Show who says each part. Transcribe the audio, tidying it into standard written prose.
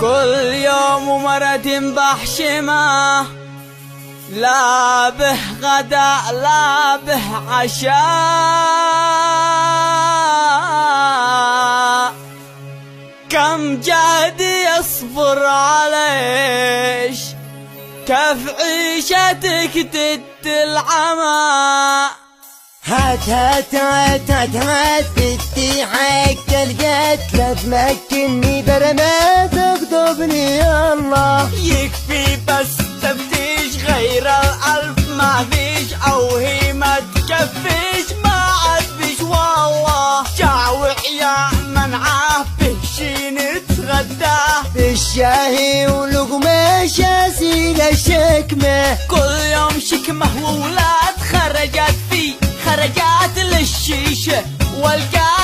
Speaker 1: كل يوم ومرة بحشمه، لا به غداء لا به عشاء، كم جهد يصبر عليش، كيف عيشتك تتلعمى.
Speaker 2: هات هات هات هات هات بدي حق الجد، لا تمكنني برمات اغضبني يا الله.
Speaker 1: يكفي بس تفتيش، غير الألف ما فيش، أو هي ما تكفيش ما عاد فيش والله. جاوع يا منعاه به شي نتغداه،
Speaker 2: بالشاهي ولقمة شاسيل الشكمة.
Speaker 1: كل يوم شكمة وولاد خرجت فيه، خرجات للشيشة والقاعدة